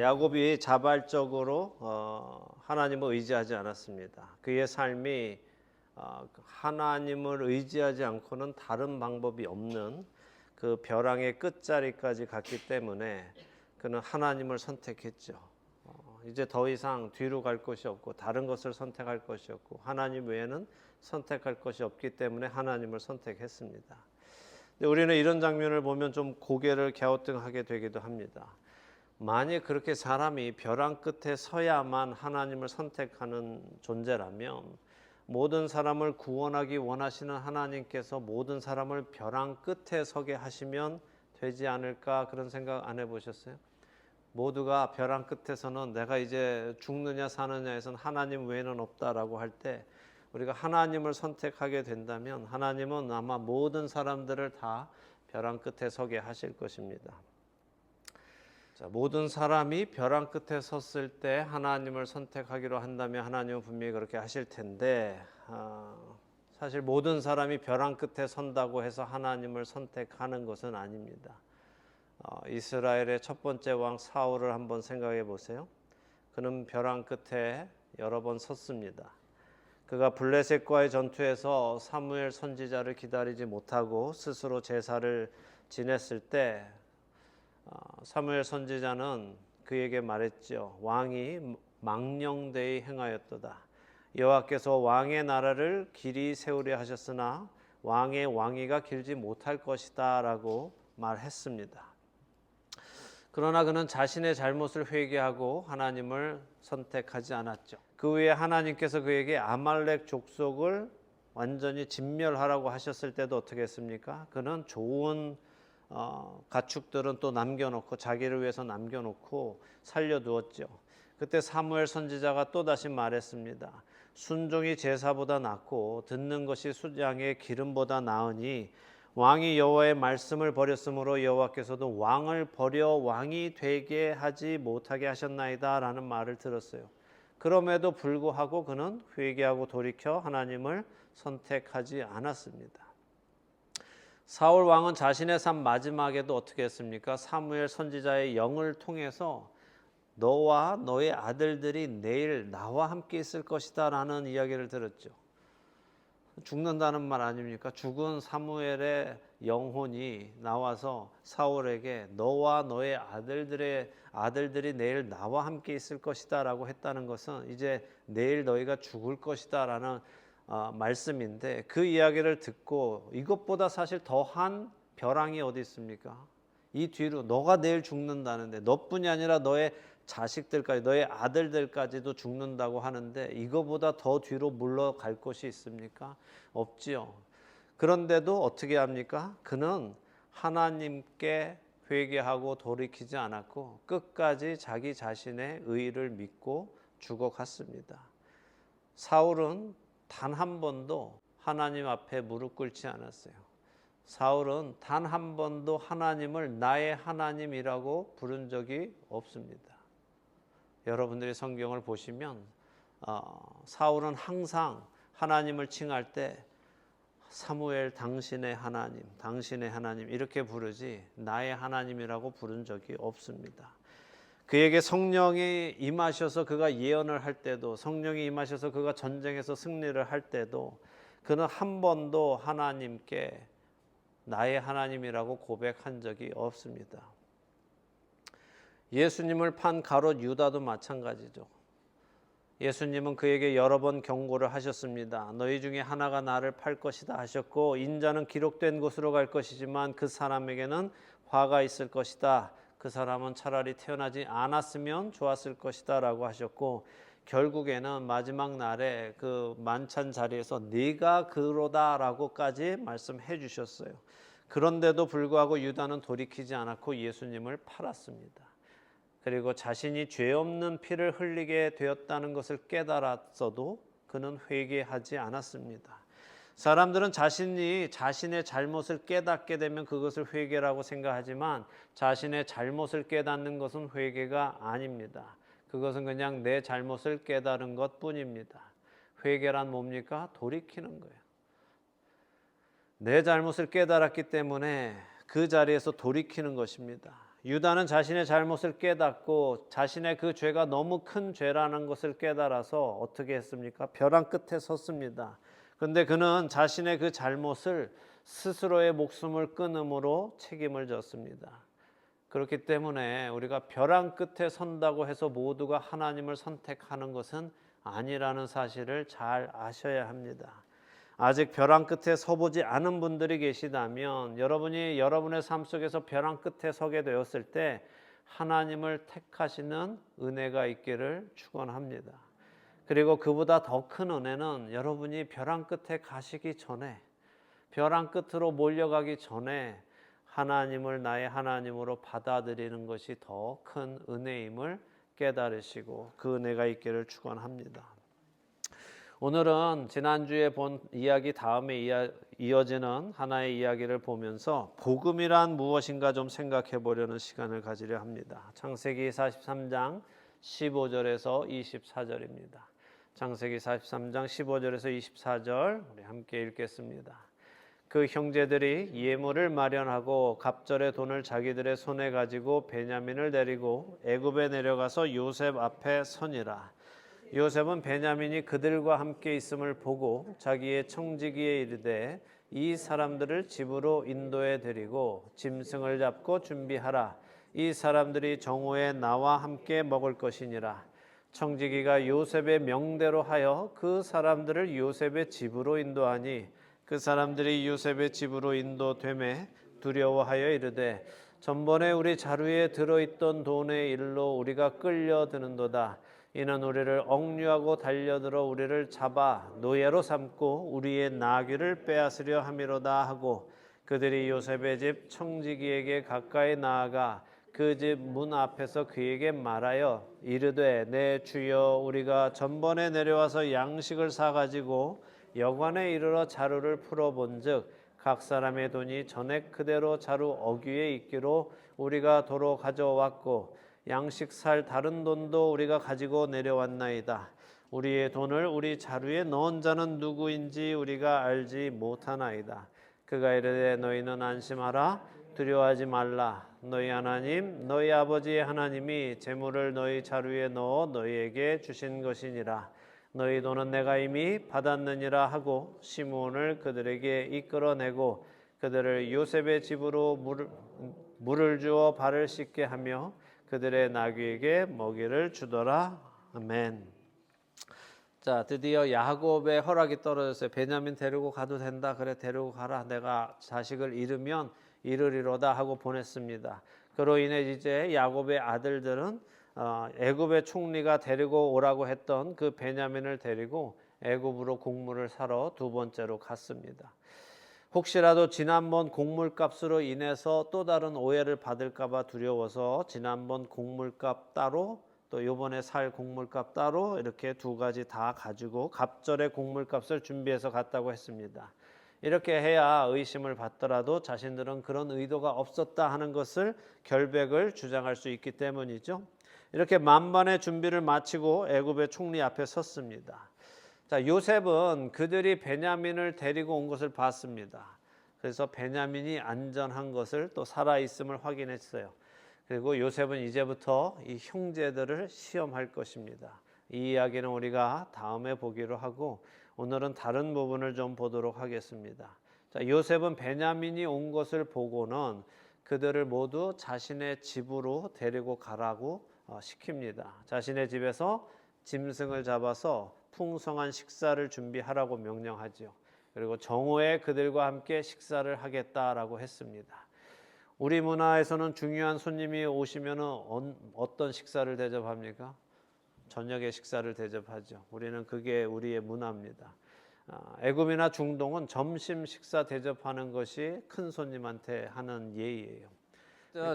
야곱이 자발적으로 하나님을 의지하지 않았습니다. 그의 삶이 하나님을 의지하지 않고는 다른 방법이 없는 그 벼랑의 끝자리까지 갔기 때문에 그는 하나님을 선택했죠. 이제 더 이상 뒤로 갈 것이 없고 다른 것을 선택할 것이 없고 하나님 외에는 선택할 것이 없기 때문에 하나님을 선택했습니다. 근데 우리는 이런 장면을 보면 좀 고개를 갸우뚱하게 되기도 합니다. 만약 그렇게 사람이 벼랑 끝에 서야만 하나님을 선택하는 존재라면 모든 사람을 구원하기 원하시는 하나님께서 모든 사람을 벼랑 끝에 서게 하시면 되지 않을까, 그런 생각 안 해보셨어요? 모두가 벼랑 끝에서는 내가 이제 죽느냐 사느냐에선 하나님 외에는 없다라고 할 때 우리가 하나님을 선택하게 된다면 하나님은 아마 모든 사람들을 다 벼랑 끝에 서게 하실 것입니다. 자, 모든 사람이 벼랑 끝에 섰을 때 하나님을 선택하기로 한다면 하나님은 분명히 그렇게 하실 텐데 사실 모든 사람이 벼랑 끝에 선다고 해서 하나님을 선택하는 것은 아닙니다. 이스라엘의 첫 번째 왕 사울을 한번 생각해 보세요. 그는 벼랑 끝에 여러 번 섰습니다. 그가 블레셋과의 전투에서 사무엘 선지자를 기다리지 못하고 스스로 제사를 지냈을 때 사무엘 선지자는 그에게 말했죠. 왕이 망령되이 행하였도다. 여호와께서 왕의 나라를 길이 세우려 하셨으나 왕의 왕위가 길지 못할 것이다 라고 말했습니다. 그러나 그는 자신의 잘못을 회개하고 하나님을 선택하지 않았죠. 그 후에 하나님께서 그에게 아말렉 족속을 완전히 진멸하라고 하셨을 때도 어떻게 했습니까? 그는 좋은 가축들은 또 남겨놓고 자기를 위해서 남겨놓고 살려두었죠. 그때 사무엘 선지자가 또다시 말했습니다. 순종이 제사보다 낫고 듣는 것이 수양의 기름보다 나으니 왕이 여호와의 말씀을 버렸으므로 여호와께서도 왕을 버려 왕이 되게 하지 못하게 하셨나이다 라는 말을 들었어요. 그럼에도 불구하고 그는 회개하고 돌이켜 하나님을 선택하지 않았습니다. 사울 왕은 자신의 삶 마지막에도 어떻게 했습니까? 사무엘 선지자의 영을 통해서 너와 너의 아들들이 내일 나와 함께 있을 것이다 라는 이야기를 들었죠. 죽는다는 말 아닙니까? 죽은 사무엘의 영혼이 나와서 사울에게 너와 너의 아들들이 내일 나와 함께 있을 것이다 라고 했다는 것은 이제 내일 너희가 죽을 것이다 라는 말씀인데, 그 이야기를 듣고 이것보다 사실 더한 벼랑이 어디 있습니까? 이 뒤로 너가 내일 죽는다는데 너뿐이 아니라 너의 자식들까지 너의 아들들까지도 죽는다고 하는데 이거보다 더 뒤로 물러갈 곳이 있습니까? 없지요. 그런데도 어떻게 합니까? 그는 하나님께 회개하고 돌이키지 않았고 끝까지 자기 자신의 의를 믿고 죽어갔습니다. 사울은 단 한 번도 하나님 앞에 무릎 꿇지 않았어요. 사울은 단 한 번도 하나님을 나의 하나님이라고 부른 적이 없습니다. 여러분들이 성경을 보시면 사울은 항상 하나님을 칭할 때 사무엘 당신의 하나님 이렇게 부르지 나의 하나님이라고 부른 적이 없습니다. 그에게 성령이 임하셔서 그가 예언을 할 때도, 성령이 임하셔서 그가 전쟁에서 승리를 할 때도 그는 한 번도 하나님께 나의 하나님이라고 고백한 적이 없습니다. 예수님을 판 가롯 유다도 마찬가지죠. 예수님은 그에게 여러 번 경고를 하셨습니다. 너희 중에 하나가 나를 팔 것이다 하셨고, 인자는 기록된 곳으로 갈 것이지만 그 사람에게는 화가 있을 것이다. 그 사람은 차라리 태어나지 않았으면 좋았을 것이다 라고 하셨고, 결국에는 마지막 날에 그 만찬 자리에서 네가 그로다 라고까지 말씀해 주셨어요. 그런데도 불구하고 유다는 돌이키지 않았고 예수님을 팔았습니다. 그리고 자신이 죄 없는 피를 흘리게 되었다는 것을 깨달았어도 그는 회개하지 않았습니다. 사람들은 자신이 자신의 잘못을 깨닫게 되면 그것을 회개라고 생각하지만 자신의 잘못을 깨닫는 것은 회개가 아닙니다. 그것은 그냥 내 잘못을 깨달은 것뿐입니다. 회개란 뭡니까? 돌이키는 거예요. 내 잘못을 깨달았기 때문에 그 자리에서 돌이키는 것입니다. 유다는 자신의 잘못을 깨닫고 자신의 그 죄가 너무 큰 죄라는 것을 깨달아서 어떻게 했습니까? 벼랑 끝에 섰습니다. 그런데 그는 자신의 그 잘못을 스스로의 목숨을 끊음으로 책임을 졌습니다. 그렇기 때문에 우리가 벼랑 끝에 선다고 해서 모두가 하나님을 선택하는 것은 아니라는 사실을 잘 아셔야 합니다. 아직 벼랑 끝에 서보지 않은 분들이 계시다면 여러분이 여러분의 삶 속에서 벼랑 끝에 서게 되었을 때 하나님을 택하시는 은혜가 있기를 축원합니다. 그리고 그보다 더 큰 은혜는 여러분이 벼랑 끝에 가시기 전에, 벼랑 끝으로 몰려가기 전에 하나님을 나의 하나님으로 받아들이는 것이 더 큰 은혜임을 깨달으시고 그 은혜가 있기를 축원합니다. 오늘은 지난주에 본 이야기 다음에 이어지는 하나의 이야기를 보면서 복음이란 무엇인가 좀 생각해 보려는 시간을 가지려 합니다. 창세기 43장 15절에서 24절입니다. 창세기 43장 15절에서 24절 우리 함께 읽겠습니다. 그 형제들이 예물을 마련하고 갑절의 돈을 자기들의 손에 가지고 베냐민을 데리고 애굽에 내려가서 요셉 앞에 서니라. 요셉은 베냐민이 그들과 함께 있음을 보고 자기의 청지기에 이르되 이 사람들을 집으로 인도해 드리고 짐승을 잡고 준비하라. 이 사람들이 정오에 나와 함께 먹을 것이니라. 청지기가 요셉의 명대로 하여 그 사람들을 요셉의 집으로 인도하니 그 사람들이 요셉의 집으로 인도되매 두려워하여 이르되 전번에 우리 자루에 들어있던 돈의 일로 우리가 끌려드는도다. 이는 우리를 억류하고 달려들어 우리를 잡아 노예로 삼고 우리의 나귀를 빼앗으려 함이로다 하고 그들이 요셉의 집 청지기에게 가까이 나아가 그 집 문 앞에서 그에게 말하여 이르되 내 주여 우리가 전번에 내려와서 양식을 사가지고 여관에 이르러 자루를 풀어본즉 각 사람의 돈이 전액 그대로 자루 어귀에 있기로 우리가 도로 가져왔고 양식 살 다른 돈도 우리가 가지고 내려왔나이다. 우리의 돈을 우리 자루에 넣은 자는 누구인지 우리가 알지 못하나이다. 그가 이르되 너희는 안심하라. 두려워하지 말라. 너희 하나님 너희 아버지의 하나님이 재물을 너희 자루에 넣어 너희에게 주신 것이니라. 너희 돈은 내가 이미 받았느니라 하고 시므온을 그들에게 이끌어내고 그들을 요셉의 집으로 물을 주어 발을 씻게 하며 그들의 나귀에게 먹이를 주더라. 아멘. 자, 드디어 야곱의 허락이 떨어졌어요. 베냐민 데리고 가도 된다. 그래 데리고 가라. 내가 자식을 잃으면 잃으리로다 하고 보냈습니다. 그로 인해 이제 야곱의 아들들은 애굽의 총리가 데리고 오라고 했던 그 베냐민을 데리고 애굽으로 곡물을 사러 두 번째로 갔습니다. 혹시라도 지난번 곡물값으로 인해서 또 다른 오해를 받을까 봐 두려워서 지난번 곡물값 따로 또 이번에 살 곡물값 따로 이렇게 두 가지 다 가지고 갑절의 곡물값을 준비해서 갔다고 했습니다. 이렇게 해야 의심을 받더라도 자신들은 그런 의도가 없었다 하는 것을 결백을 주장할 수 있기 때문이죠. 이렇게 만반의 준비를 마치고 애굽의 총리 앞에 섰습니다. 자, 요셉은 그들이 베냐민을 데리고 온 것을 봤습니다. 그래서 베냐민이 안전한 것을 또 살아있음을 확인했어요. 그리고 요셉은 이제부터 이 형제들을 시험할 것입니다. 이 이야기는 우리가 다음에 보기로 하고 오늘은 다른 부분을 좀 보도록 하겠습니다. 자, 요셉은 베냐민이 온 것을 보고는 그들을 모두 자신의 집으로 데리고 가라고 시킵니다. 자신의 집에서 짐승을 잡아서 풍성한 식사를 준비하라고 명령하죠. 그리고 정오에 그들과 함께 식사를 하겠다라고 했습니다. 우리 문화에서는 중요한 손님이 오시면 어떤 식사를 대접합니까? 저녁에 식사를 대접하죠. 우리는 그게 우리의 문화입니다. 애굽이나 중동은 점심 식사 대접하는 것이 큰 손님한테 하는 예의예요.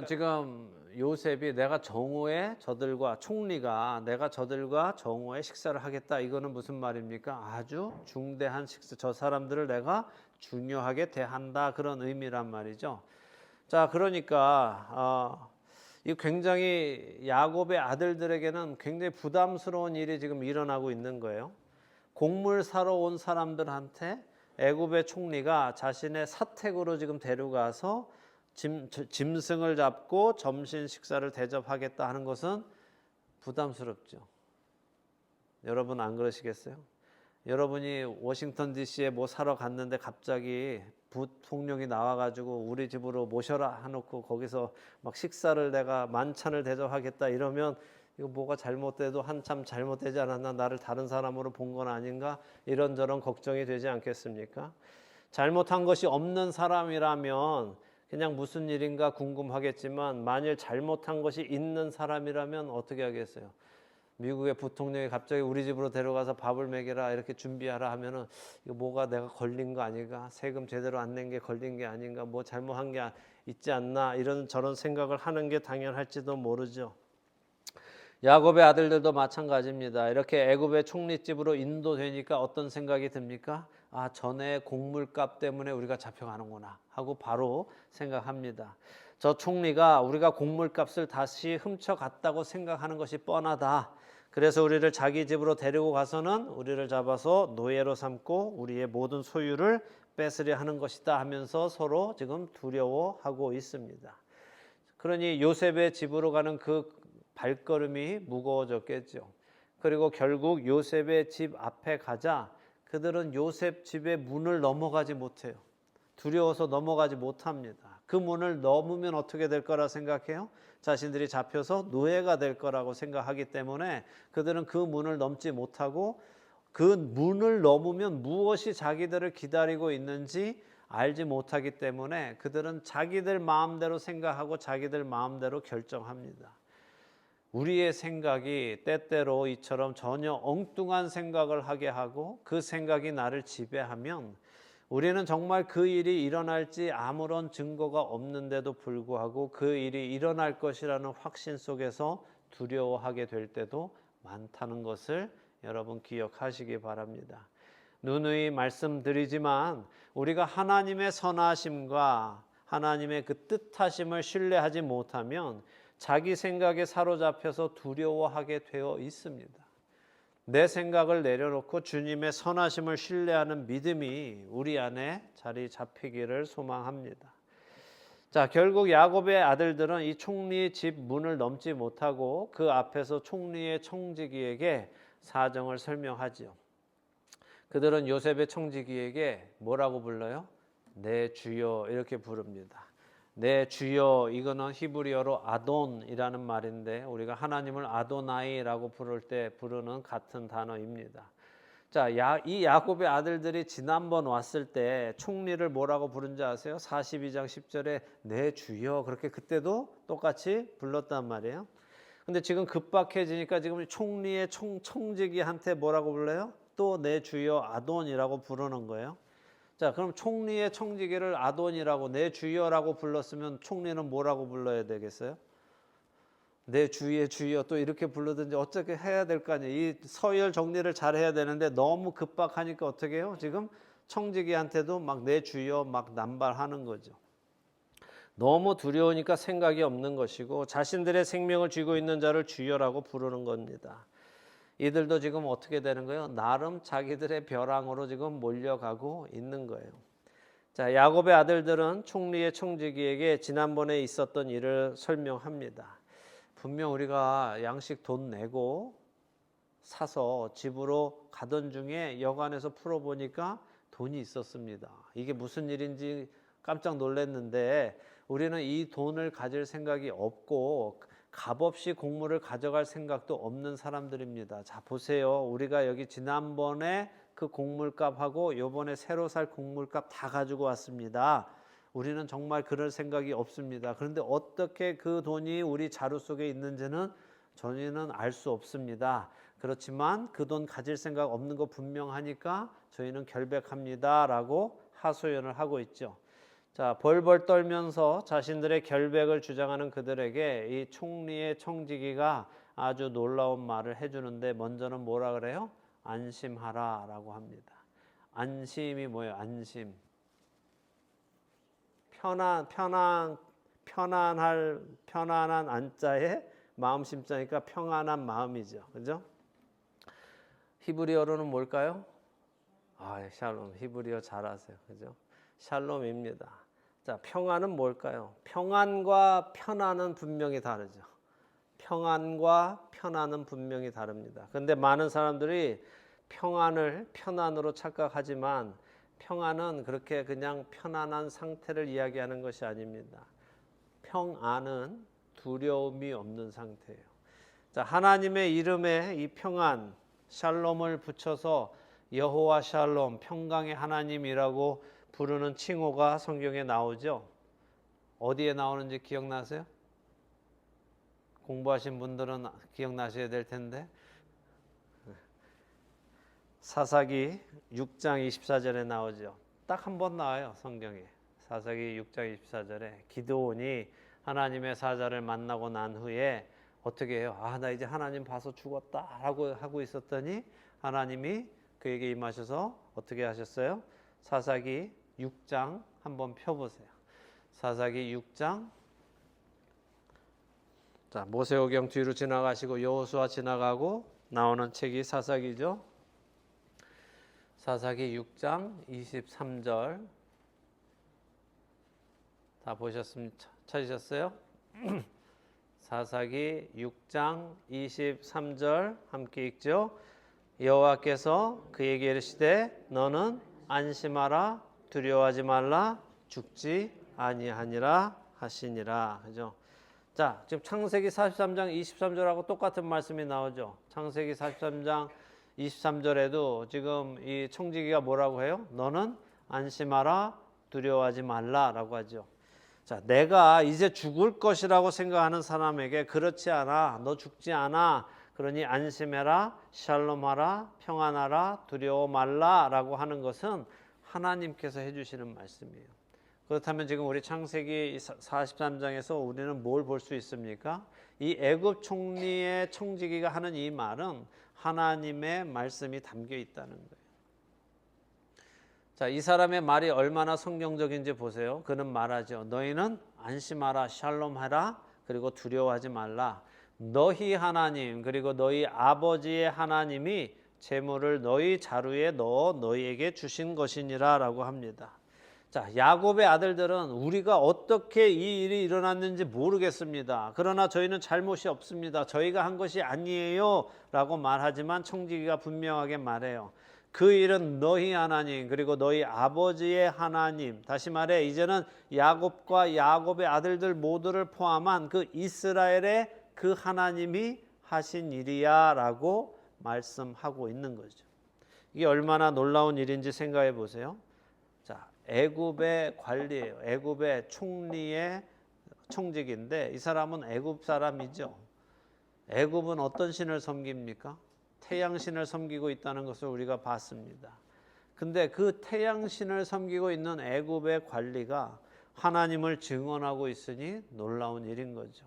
지금 요셉이 내가 정오에 저들과 총리가 내가 저들과 정오에 식사를 하겠다. 이거는 무슨 말입니까? 아주 중대한 식사. 저 사람들을 내가 중요하게 대한다. 그런 의미란 말이죠. 자, 그러니까 이 굉장히 야곱의 아들들에게는 굉장히 부담스러운 일이 지금 일어나고 있는 거예요. 곡물 사러 온 사람들한테 애굽의 총리가 자신의 사택으로 지금 데려가서 짐승을 잡고 점심 식사를 대접하겠다 하는 것은 부담스럽죠. 여러분 안 그러시겠어요? 여러분이 워싱턴 DC에 뭐 사러 갔는데 갑자기 부통령이 나와가지고 우리 집으로 모셔라 해놓고 거기서 막 식사를 내가 만찬을 대접하겠다 이러면 이거 뭐가 잘못돼도 한참 잘못되지 않았나, 나를 다른 사람으로 본 건 아닌가, 이런저런 걱정이 되지 않겠습니까? 잘못한 것이 없는 사람이라면 그냥 무슨 일인가 궁금하겠지만, 만일 잘못한 것이 있는 사람이라면 어떻게 하겠어요? 미국의 부통령이 갑자기 우리 집으로 데려가서 밥을 먹이라 이렇게 준비하라 하면은 이거 뭐가 내가 걸린 거 아닌가, 세금 제대로 안 낸 게 걸린 게 아닌가, 뭐 잘못한 게 있지 않나, 이런 저런 생각을 하는 게 당연할지도 모르죠. 야곱의 아들들도 마찬가지입니다. 이렇게 애굽의 총리집으로 인도되니까 어떤 생각이 듭니까? 아, 전에 곡물값 때문에 우리가 잡혀가는구나 하고 바로 생각합니다. 저 총리가 우리가 곡물값을 다시 훔쳐갔다고 생각하는 것이 뻔하다. 그래서 우리를 자기 집으로 데리고 가서는 우리를 잡아서 노예로 삼고 우리의 모든 소유를 뺏으려 하는 것이다 하면서 서로 지금 두려워하고 있습니다. 그러니 요셉의 집으로 가는 그 발걸음이 무거워졌겠죠. 그리고 결국 요셉의 집 앞에 가자 그들은 요셉 집의 문을 넘어가지 못해요. 두려워서 넘어가지 못합니다. 그 문을 넘으면 어떻게 될 거라 생각해요? 자신들이 잡혀서 노예가 될 거라고 생각하기 때문에 그들은 그 문을 넘지 못하고, 그 문을 넘으면 무엇이 자기들을 기다리고 있는지 알지 못하기 때문에 그들은 자기들 마음대로 생각하고 자기들 마음대로 결정합니다. 우리의 생각이 때때로 이처럼 전혀 엉뚱한 생각을 하게 하고 그 생각이 나를 지배하면 우리는 정말 그 일이 일어날지 아무런 증거가 없는데도 불구하고 그 일이 일어날 것이라는 확신 속에서 두려워하게 될 때도 많다는 것을 여러분 기억하시기 바랍니다. 누누이 말씀드리지만 우리가 하나님의 선하심과 하나님의 그 뜻하심을 신뢰하지 못하면 자기 생각에 사로잡혀서 두려워하게 되어 있습니다. 내 생각을 내려놓고 주님의 선하심을 신뢰하는 믿음이 우리 안에 자리 잡히기를 소망합니다. 자, 결국 야곱의 아들들은 이 총리의 집 문을 넘지 못하고 그 앞에서 총리의 청지기에게 사정을 설명하지요. 그들은 요셉의 청지기에게 뭐라고 불러요? 내 주여 이렇게 부릅니다. 내 주여, 이거는 히브리어로 아돈이라는 말인데 우리가 하나님을 아도나이라고 부를 때 부르는 같은 단어입니다. 자, 이 야곱의 아들들이 지난번 왔을 때 총리를 뭐라고 부른지 아세요? 42장 10절에 내 주여, 그렇게 그때도 똑같이 불렀단 말이에요. 근데 지금 급박해지니까 지금 총리의 청지기한테 뭐라고 불러요? 또 내 주여 아돈이라고 부르는 거예요. 자, 그럼 총리의 청지기를 아돈이라고 내 주여라고 불렀으면 총리는 뭐라고 불러야 되겠어요? 내 주의 주여, 또 이렇게 불러든지 어떻게 해야 될 거 아니에요. 이 서열 정리를 잘 해야 되는데 너무 급박하니까 어떻게 해요? 지금 청지기한테도 막 내 주여 막 남발하는 거죠. 너무 두려우니까 생각이 없는 것이고 자신들의 생명을 쥐고 있는 자를 주여라고 부르는 겁니다. 이들도 지금 어떻게 되는 거예요? 나름 자기들의 벼랑으로 지금 몰려가고 있는 거예요. 자, 야곱의 아들들은 총리의 청지기에게 지난번에 있었던 일을 설명합니다. 분명 우리가 양식 돈 내고 사서 집으로 가던 중에 여관에서 풀어보니까 돈이 있었습니다. 이게 무슨 일인지 깜짝 놀랐는데 우리는 이 돈을 가질 생각이 없고 값없이 곡물을 가져갈 생각도 없는 사람들입니다. 자, 보세요. 우리가 여기 지난번에 그 곡물값하고 요번에 새로 살 곡물값 다 가지고 왔습니다. 우리는 정말 그럴 생각이 없습니다. 그런데 어떻게 그 돈이 우리 자루 속에 있는지는 저희는 알 수 없습니다. 그렇지만 그 돈 가질 생각 없는 거 분명하니까 저희는 결백합니다 라고 하소연을 하고 있죠. 자, 벌벌 떨면서 자신들의 결백을 주장하는 그들에게 이 총리의 청지기가 아주 놀라운 말을 해주는데 먼저는 뭐라 그래요? 안심하라 라고 합니다. 안심이 뭐예요? 안심. 편안한 안자에 마음 심자니까 평안한 마음이죠. 그죠? 히브리어로는 뭘까요? 샬롬. 히브리어 잘하세요. 그죠? 샬롬입니다. 자, 평안은 뭘까요? 평안과 편안은 분명히 다르죠. 평안과 편안은 분명히 다릅니다. 그런데 많은 사람들이 평안을 편안으로 착각하지만 평안은 그렇게 그냥 편안한 상태를 이야기하는 것이 아닙니다. 평안은 두려움이 없는 상태예요. 자, 하나님의 이름에 이 평안, 샬롬을 붙여서 여호와 샬롬, 평강의 하나님이라고 부르는 칭호가 성경에 나오죠. 어디에 나오는지 기억나세요? 공부하신 분들은 기억나셔야 될 텐데. 사사기 6장 24절에 나오죠. 딱 한 번 나와요, 성경에. 사사기 6장 24절에 기드온이 하나님의 사자를 만나고 난 후에 어떻게 해요? 아, 나 이제 하나님 봐서 죽었다 하고 있었더니 하나님이 그에게 임하셔서 어떻게 하셨어요? 사사기 6장 한번 펴보세요. 사사기 6장. 자, 모세오경 뒤로 지나가시고 여호수아 지나가고 나오는 책이 사사기죠. 사사기 6장 23절 다 보셨습니까? 찾으셨어요? 사사기 6장 23절 함께 읽죠. 여호와께서 그에게 이르시되 너는 안심하라 두려워하지 말라 죽지 아니하니라 하시니라. 그죠? 자, 지금 창세기 43장 23절하고 똑같은 말씀이 나오죠. 창세기 43장 23절에도 지금 이 청지기가 뭐라고 해요? 너는 안심하라 두려워하지 말라라고 하죠. 자, 내가 이제 죽을 것이라고 생각하는 사람에게 그렇지 않아, 너 죽지 않아, 그러니 안심해라, 샬롬하라, 평안하라, 두려워 말라라고 하는 것은 하나님께서 해주시는 말씀이에요. 그렇다면 지금 우리 창세기 43장에서 우리는 뭘 볼 수 있습니까? 이 애굽 총리의 청지기가 하는 이 말은 하나님의 말씀이 담겨 있다는 거예요. 자, 이 사람의 말이 얼마나 성경적인지 보세요. 그는 말하죠. 너희는 안심하라, 샬롬하라, 그리고 두려워하지 말라. 너희 하나님, 그리고 너희 아버지의 하나님이 재물을 너희 자루에 넣어 너희에게 주신 것이니라 라고 합니다. 자, 야곱의 아들들은 우리가 어떻게 이 일이 일어났는지 모르겠습니다. 그러나 저희는 잘못이 없습니다. 저희가 한 것이 아니에요 라고 말하지만 청지기가 분명하게 말해요. 그 일은 너희 하나님 그리고 너희 아버지의 하나님, 다시 말해 이제는 야곱과 야곱의 아들들 모두를 포함한 그 이스라엘의 그 하나님이 하신 일이야 라고 말씀하고 있는 거죠. 이게 얼마나 놀라운 일인지 생각해 보세요. 자, 애굽의 관리예요. 애굽의 총리의 청직인데 이 사람은 애굽 사람이죠. 애굽은 어떤 신을 섬깁니까? 태양신을 섬기고 있다는 것을 우리가 봤습니다. 근데 그 태양신을 섬기고 있는 애굽의 관리가 하나님을 증언하고 있으니 놀라운 일인 거죠.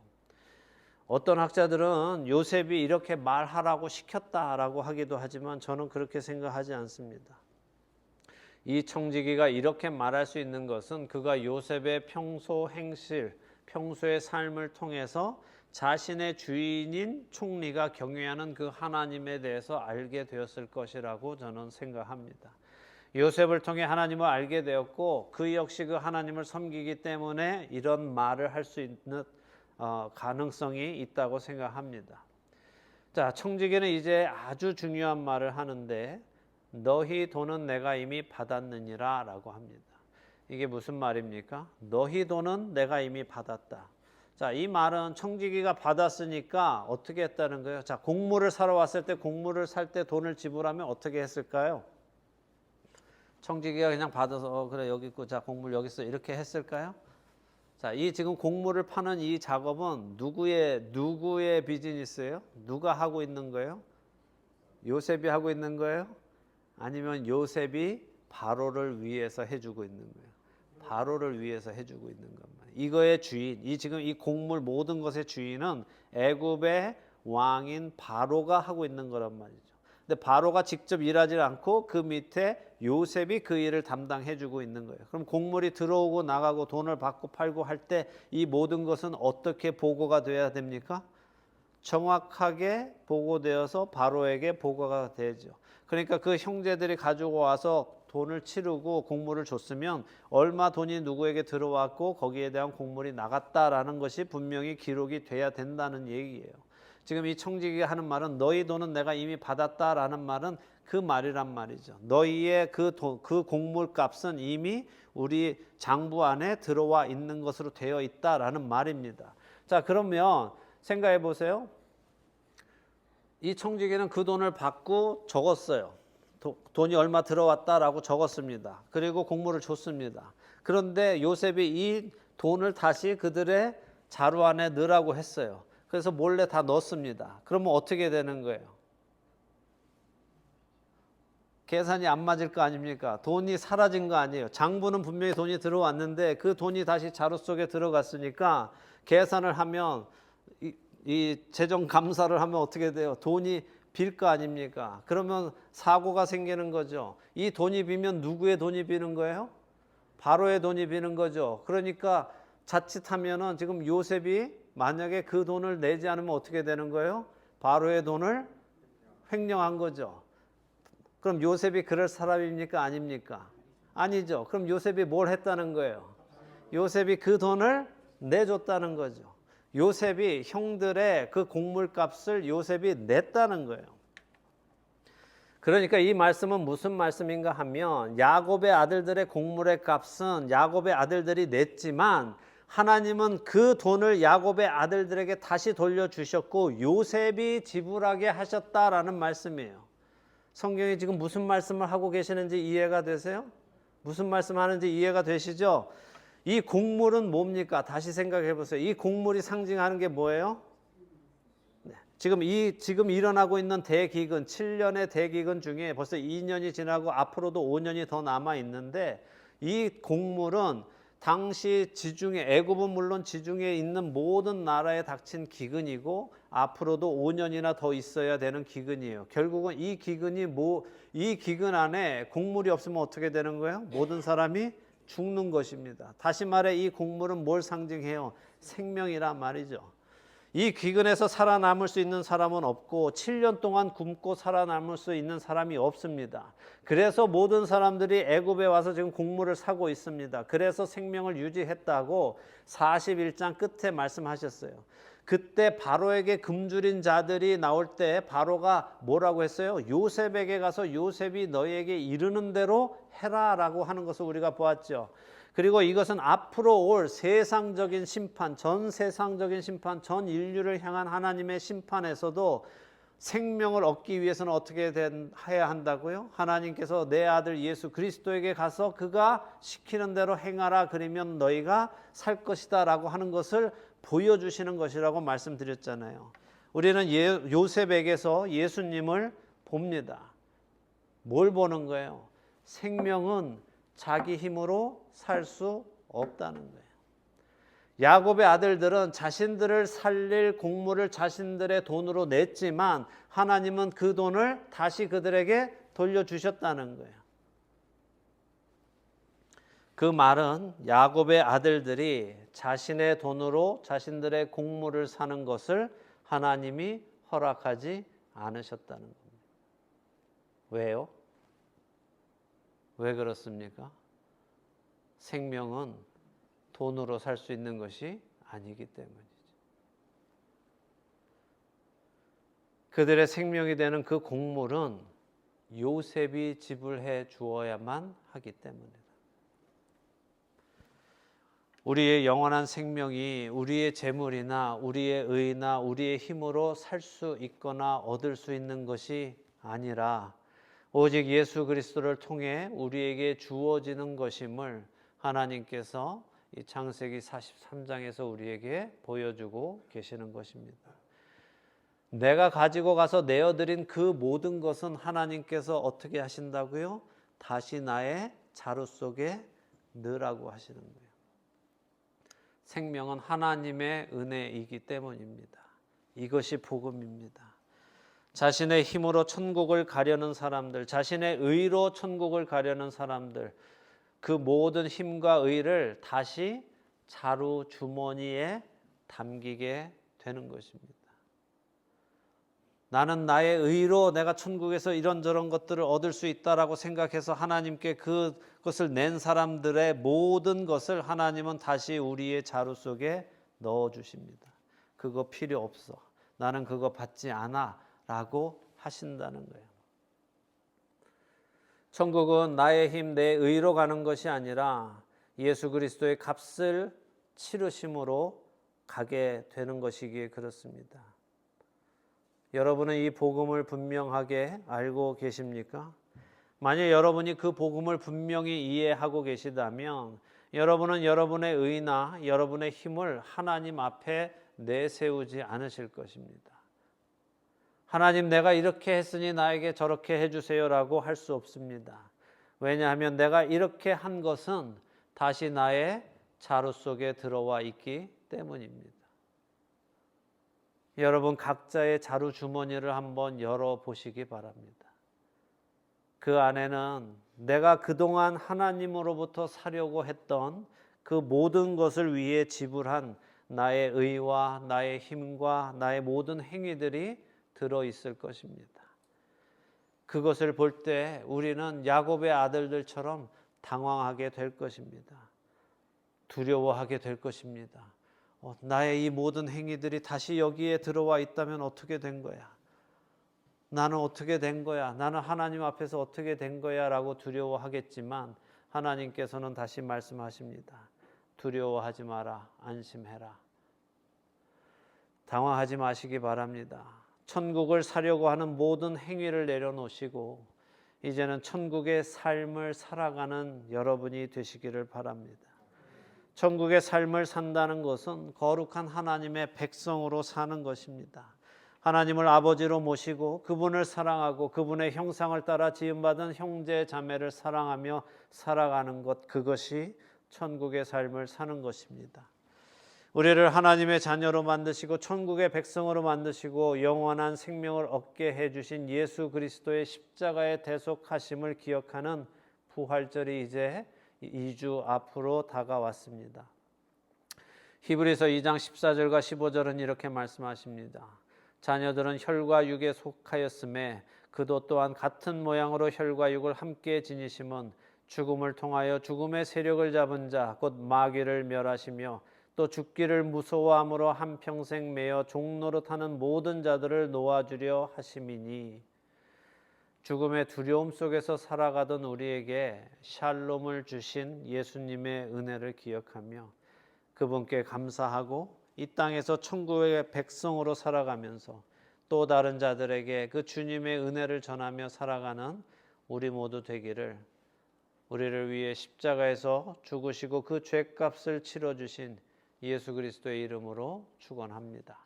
어떤 학자들은 요셉이 이렇게 말하라고 시켰다라고 하기도 하지만 저는 그렇게 생각하지 않습니다. 이 청지기가 이렇게 말할 수 있는 것은 그가 요셉의 평소 행실, 평소의 삶을 통해서 자신의 주인인 총리가 경외하는 그 하나님에 대해서 알게 되었을 것이라고 저는 생각합니다. 요셉을 통해 하나님을 알게 되었고 그 역시 그 하나님을 섬기기 때문에 이런 말을 할 수 있는 가능성이 있다고 생각합니다. 자, 청지기는 이제 아주 중요한 말을 하는데 너희 돈은 내가 이미 받았느니라 라고 합니다. 이게 무슨 말입니까? 너희 돈은 내가 이미 받았다. 자, 이 말은 청지기가 받았으니까 어떻게 했다는 거예요? 자, 곡물을 사러 왔을 때 곡물을 살 때 돈을 지불하면 어떻게 했을까요? 청지기가 그냥 받아서 그래 여기 있고 자 곡물 여기 있어 이렇게 했을까요? 자, 이 지금 곡물을 파는 이 작업은 누구의 비즈니스예요? 누가 하고 있는 거예요? 요셉이 하고 있는 거예요? 아니면 요셉이 바로를 위해서 해주고 있는 거예요? 바로를 위해서 해주고 있는 것만. 이거의 주인, 이 지금 이 곡물 모든 것의 주인은 애굽의 왕인 바로가 하고 있는 거란 말이죠. 근데 바로가 직접 일하지 않고 그 밑에 요셉이 그 일을 담당해주고 있는 거예요. 그럼 곡물이 들어오고 나가고 돈을 받고 팔고 할 때 이 모든 것은 어떻게 보고가 돼야 됩니까? 정확하게 보고되어서 바로에게 보고가 되죠. 그러니까 그 형제들이 가지고 와서 돈을 치르고 곡물을 줬으면 얼마 돈이 누구에게 들어왔고 거기에 대한 곡물이 나갔다라는 것이 분명히 기록이 돼야 된다는 얘기예요. 지금 이 청지기가 하는 말은 너희 돈은 내가 이미 받았다라는 말은 그 말이란 말이죠. 너희의 그 곡물 값은 이미 우리 장부 안에 들어와 있는 것으로 되어 있다라는 말입니다. 자, 그러면 생각해 보세요. 이 청지기는 그 돈을 받고 적었어요. 돈이 얼마 들어왔다라고 적었습니다. 그리고 곡물을 줬습니다. 그런데 요셉이 이 돈을 다시 그들의 자루 안에 넣으라고 했어요. 그래서 몰래 다 넣었습니다. 그러면 어떻게 되는 거예요? 계산이 안 맞을 거 아닙니까? 돈이 사라진 거 아니에요. 장부는 분명히 돈이 들어왔는데 그 돈이 다시 자루 속에 들어갔으니까 계산을 하면 이 재정 감사를 하면 어떻게 돼요? 돈이 빌 거 아닙니까? 그러면 사고가 생기는 거죠. 이 돈이 비면 누구의 돈이 비는 거예요? 바로의 돈이 비는 거죠. 그러니까 자칫하면은 지금 요셉이 만약에 그 돈을 내지 않으면 어떻게 되는 거예요? 바로의 돈을 횡령한 거죠. 그럼 요셉이 그럴 사람입니까? 아닙니까? 아니죠. 그럼 요셉이 뭘 했다는 거예요? 요셉이 그 돈을 내줬다는 거죠. 요셉이 형들의 그 곡물값을 요셉이 냈다는 거예요. 그러니까 이 말씀은 무슨 말씀인가 하면 야곱의 아들들의 곡물의 값은 야곱의 아들들이 냈지만 하나님은 그 돈을 야곱의 아들들에게 다시 돌려주셨고 요셉이 지불하게 하셨다라는 말씀이에요. 성경이 지금 무슨 말씀을 하고 계시는지 이해가 되세요? 무슨 말씀하는지 이해가 되시죠? 이 곡물은 뭡니까? 다시 생각해 보세요. 이 곡물이 상징하는 게 뭐예요? 네. 지금 일어나고 있는 대기근, 7년의 대기근 중에 벌써 2년이 지나고 앞으로도 5년이 더 남아 있는데 이 곡물은 당시 지중해, 애굽은 물론 지중해에 있는 모든 나라에 닥친 기근이고 앞으로도 5년이나 더 있어야 되는 기근이에요. 결국은 이 기근 안에 곡물이 없으면 어떻게 되는 거예요? 모든 사람이 죽는 것입니다. 다시 말해 이 곡물은 뭘 상징해요? 생명이란 말이죠. 이 기근에서 살아남을 수 있는 사람은 없고 7년 동안 굶고 살아남을 수 있는 사람이 없습니다. 그래서 모든 사람들이 애굽에 와서 지금 곡물을 사고 있습니다. 그래서 생명을 유지했다고 41장 끝에 말씀하셨어요. 그때 바로에게 굶주린 자들이 나올 때 바로가 뭐라고 했어요? 요셉에게 가서 요셉이 너희에게 이르는 대로 해라라고 하는 것을 우리가 보았죠. 그리고 이것은 앞으로 올 세상적인 심판, 전 세상적인 심판, 전 인류를 향한 하나님의 심판에서도 생명을 얻기 위해서는 어떻게 해야 한다고요? 하나님께서 내 아들 예수 그리스도에게 가서 그가 시키는 대로 행하라 그러면 너희가 살 것이다 라고 하는 것을 보여주시는 것이라고 말씀드렸잖아요. 우리는 요셉에게서 예수님을 봅니다. 뭘 보는 거예요? 생명은 자기 힘으로 살 수 없다는 거예요. 야곱의 아들들은 자신들을 살릴 곡물을 자신들의 돈으로 냈지만 하나님은 그 돈을 다시 그들에게 돌려주셨다는 거예요. 그 말은 야곱의 아들들이 자신의 돈으로 자신들의 곡물을 사는 것을 하나님이 허락하지 않으셨다는 겁니다. 왜요? 왜 그렇습니까? 생명은 돈으로 살 수 있는 것이 아니기 때문이죠. 그들의 생명이 되는 그 곡물은 요셉이 지불해 주어야만 하기 때문이다. 우리의 영원한 생명이 우리의 재물이나 우리의 의나 우리의 힘으로 살 수 있거나 얻을 수 있는 것이 아니라 오직 예수 그리스도를 통해 우리에게 주어지는 것임을 하나님께서 이 창세기 43장에서 우리에게 보여주고 계시는 것입니다. 내가 가지고 가서 내어드린 그 모든 것은 하나님께서 어떻게 하신다고요? 다시 나의 자루 속에 넣으라고 하시는 거예요. 생명은 하나님의 은혜이기 때문입니다. 이것이 복음입니다. 자신의 힘으로 천국을 가려는 사람들, 자신의 의로 천국을 가려는 사람들, 그 모든 힘과 의를 다시 자루 주머니에 담기게 되는 것입니다. 나는 나의 의로 내가 천국에서 이런저런 것들을 얻을 수 있다라고 생각해서 하나님께 그것을 낸 사람들의 모든 것을 하나님은 다시 우리의 자루 속에 넣어 주십니다. 그거 필요 없어. 나는 그거 받지 않아 라고 하신다는 거예요. 천국은 나의 힘, 내 의로 가는 것이 아니라 예수 그리스도의 값을 치르심으로 가게 되는 것이기에 그렇습니다. 여러분은 이 복음을 분명하게 알고 계십니까? 만약 여러분이 그 복음을 분명히 이해하고 계시다면 여러분은 여러분의 의나 여러분의 힘을 하나님 앞에 내세우지 않으실 것입니다. 하나님, 내가 이렇게 했으니 나에게 저렇게 해주세요라고 할 수 없습니다. 왜냐하면 내가 이렇게 한 것은 다시 나의 자루 속에 들어와 있기 때문입니다. 여러분 각자의 자루 주머니를 한번 열어보시기 바랍니다. 그 안에는 내가 그동안 하나님으로부터 사려고 했던 그 모든 것을 위해 지불한 나의 의와 나의 힘과 나의 모든 행위들이 들어있을 것입니다. 그것을 볼 때 우리는 야곱의 아들들처럼 당황하게 될 것입니다. 두려워하게 될 것입니다. 나의 이 모든 행위들이 다시 여기에 들어와 있다면 어떻게 된 거야? 나는 어떻게 된 거야? 나는 하나님 앞에서 어떻게 된 거야? 라고 두려워하겠지만 하나님께서는 다시 말씀하십니다. 두려워하지 마라. 안심해라. 당황하지 마시기 바랍니다. 천국을 사려고 하는 모든 행위를 내려놓으시고 이제는 천국의 삶을 살아가는 여러분이 되시기를 바랍니다. 천국의 삶을 산다는 것은 거룩한 하나님의 백성으로 사는 것입니다. 하나님을 아버지로 모시고 그분을 사랑하고 그분의 형상을 따라 지음받은 형제 자매를 사랑하며 살아가는 것, 그것이 천국의 삶을 사는 것입니다. 우리를 하나님의 자녀로 만드시고 천국의 백성으로 만드시고 영원한 생명을 얻게 해주신 예수 그리스도의 십자가의 대속하심을 기억하는 부활절이 이제 2주 앞으로 다가왔습니다. 히브리서 2장 14절과 15절은 이렇게 말씀하십니다. 자녀들은 혈과 육에 속하였음에 그도 또한 같은 모양으로 혈과 육을 함께 지니심은 죽음을 통하여 죽음의 세력을 잡은 자 곧 마귀를 멸하시며 또 죽기를 무서워함으로 한평생 매여 종노릇하는 모든 자들을 놓아주려 하심이니 죽음의 두려움 속에서 살아가던 우리에게 샬롬을 주신 예수님의 은혜를 기억하며 그분께 감사하고 이 땅에서 천국의 백성으로 살아가면서 또 다른 자들에게 그 주님의 은혜를 전하며 살아가는 우리 모두 되기를 우리를 위해 십자가에서 죽으시고 그 죄값을 치러주신 예수 그리스도의 이름으로 축원합니다.